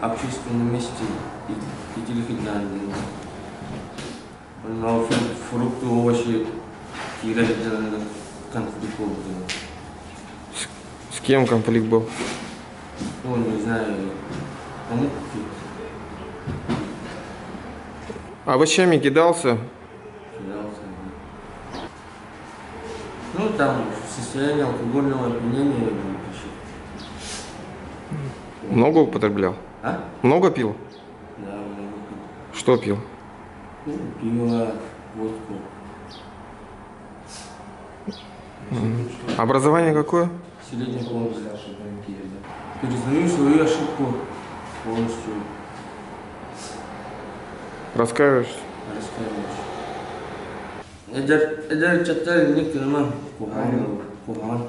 общественном месте и телефигнально. Но фрукты, овощи, конфликт был. С кем конфликт был? Ну, не знаю, кому. Овощами кидался? Кидался. Ну, там, состояние алкогольного опьянения. Много употреблял? А? Много пил? Да, много пил. Что пил? Ну, пиво, водку. Образование какое? Средний класс. Признаю свою ошибку полностью. Раскаиваешься? Раскаиваюсь. Эдер чаттар не килмам. Кухан.